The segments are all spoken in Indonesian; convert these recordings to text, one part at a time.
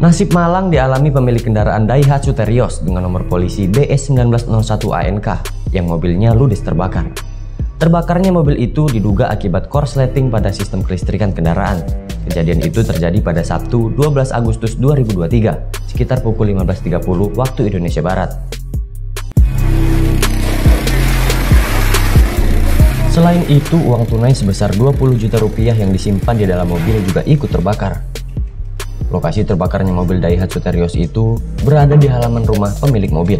Nasib malang dialami pemilik kendaraan Daihatsu Terios dengan nomor polisi BS1901ANK yang mobilnya ludes terbakar. Terbakarnya mobil itu diduga akibat korsleting pada sistem kelistrikan kendaraan. Kejadian itu terjadi pada Sabtu 12 Agustus 2023 sekitar pukul 15.30 waktu Indonesia Barat. Selain itu, uang tunai sebesar 20 juta rupiah yang disimpan di dalam mobil juga ikut terbakar. Lokasi terbakarnya mobil Daihatsu Terios itu berada di halaman rumah pemilik mobil.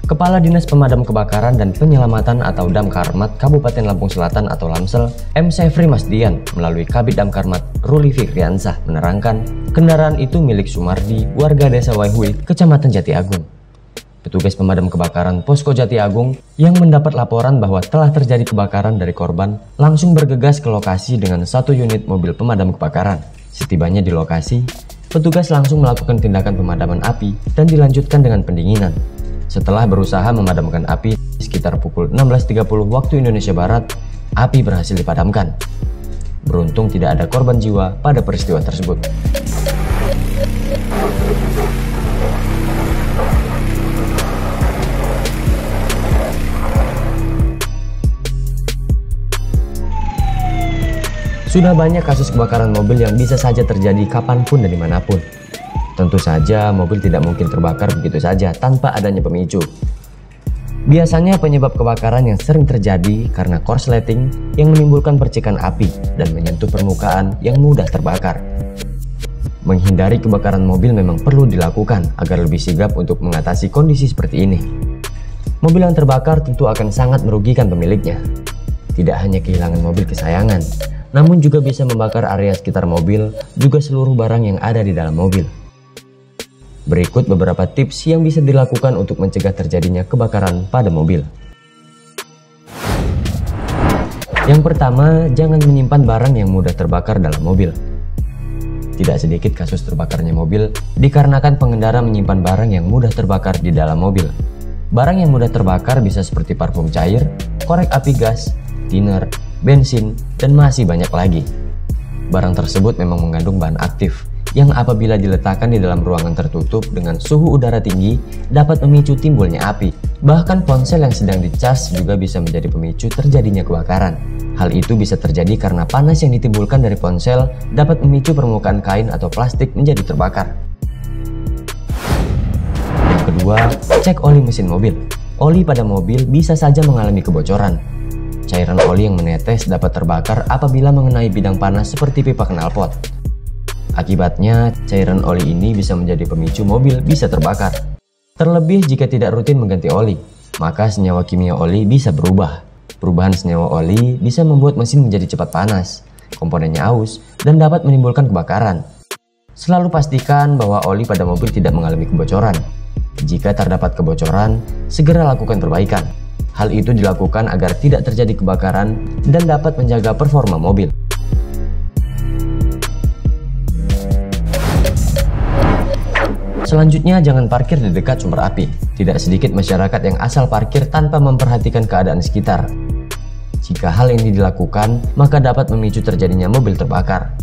Kepala Dinas Pemadam Kebakaran dan Penyelamatan atau Damkarmat Kabupaten Lampung Selatan atau Lamsel, M. Sefri Masdian melalui Kabid Damkarmat Ruli Fikriansah menerangkan kendaraan itu milik Sumardi, warga desa Waihui, Kecamatan Jati Agung. Petugas pemadam kebakaran Posko Jati Agung yang mendapat laporan bahwa telah terjadi kebakaran dari korban langsung bergegas ke lokasi dengan satu unit mobil pemadam kebakaran. Setibanya di lokasi, petugas langsung melakukan tindakan pemadaman api dan dilanjutkan dengan pendinginan. Setelah berusaha memadamkan api sekitar pukul 16.30 waktu Indonesia Barat, api berhasil dipadamkan. Beruntung tidak ada korban jiwa pada peristiwa tersebut. Sudah banyak kasus kebakaran mobil yang bisa saja terjadi kapanpun dan dimanapun. Tentu saja mobil tidak mungkin terbakar begitu saja tanpa adanya pemicu. Biasanya penyebab kebakaran yang sering terjadi karena korsleting yang menimbulkan percikan api dan menyentuh permukaan yang mudah terbakar. Menghindari kebakaran mobil memang perlu dilakukan agar lebih sigap untuk mengatasi kondisi seperti ini. Mobil yang terbakar tentu akan sangat merugikan pemiliknya. Tidak hanya kehilangan mobil kesayangan, namun juga bisa membakar area sekitar mobil, juga seluruh barang yang ada di dalam mobil. Berikut beberapa tips yang bisa dilakukan untuk mencegah terjadinya kebakaran pada mobil. Yang pertama, jangan menyimpan barang yang mudah terbakar dalam mobil. Tidak sedikit kasus terbakarnya mobil dikarenakan pengendara menyimpan barang yang mudah terbakar di dalam mobil. Barang yang mudah terbakar bisa seperti parfum cair, korek api gas, thinner, bensin, dan masih banyak lagi. Barang tersebut memang mengandung bahan aktif yang apabila diletakkan di dalam ruangan tertutup dengan suhu udara tinggi dapat memicu timbulnya api. Bahkan ponsel yang sedang dicas juga bisa menjadi pemicu terjadinya kebakaran. Hal itu bisa terjadi karena panas yang ditimbulkan dari ponsel dapat memicu permukaan kain atau plastik menjadi terbakar. Yang kedua, cek oli mesin mobil. Oli pada mobil bisa saja mengalami kebocoran. Cairan oli yang menetes dapat terbakar apabila mengenai bidang panas seperti pipa knalpot. Akibatnya, cairan oli ini bisa menjadi pemicu mobil bisa terbakar. Terlebih jika tidak rutin mengganti oli, maka senyawa kimia oli bisa berubah. Perubahan senyawa oli bisa membuat mesin menjadi cepat panas, komponennya aus, dan dapat menimbulkan kebakaran. Selalu pastikan bahwa oli pada mobil tidak mengalami kebocoran. Jika terdapat kebocoran, segera lakukan perbaikan. Hal itu dilakukan agar tidak terjadi kebakaran dan dapat menjaga performa mobil. Selanjutnya, jangan parkir di dekat sumber api. Tidak sedikit masyarakat yang asal parkir tanpa memperhatikan keadaan sekitar. Jika hal ini dilakukan, maka dapat memicu terjadinya mobil terbakar.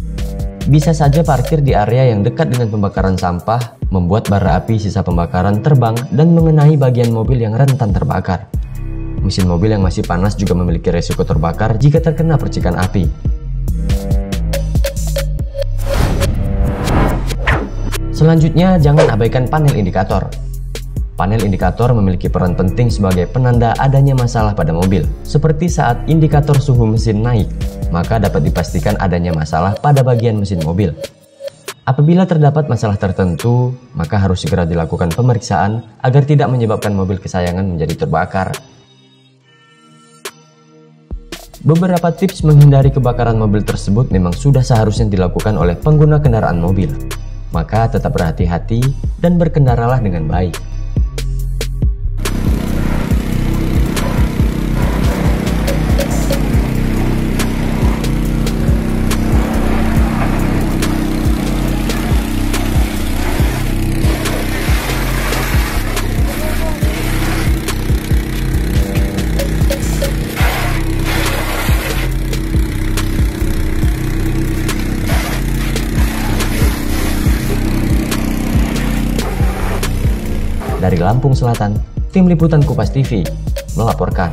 Bisa saja parkir di area yang dekat dengan pembakaran sampah, membuat bara api sisa pembakaran terbang dan mengenai bagian mobil yang rentan terbakar. Mesin mobil yang masih panas juga memiliki resiko terbakar jika terkena percikan api. Selanjutnya, jangan abaikan panel indikator. Panel indikator memiliki peran penting sebagai penanda adanya masalah pada mobil. Seperti saat indikator suhu mesin naik, maka dapat dipastikan adanya masalah pada bagian mesin mobil. Apabila terdapat masalah tertentu, maka harus segera dilakukan pemeriksaan agar tidak menyebabkan mobil kesayangan menjadi terbakar. Beberapa tips menghindari kebakaran mobil tersebut memang sudah seharusnya dilakukan oleh pengguna kendaraan mobil. Maka tetap berhati-hati dan berkendaralah dengan baik. Dari Lampung Selatan, Tim Liputan Kupas TV melaporkan.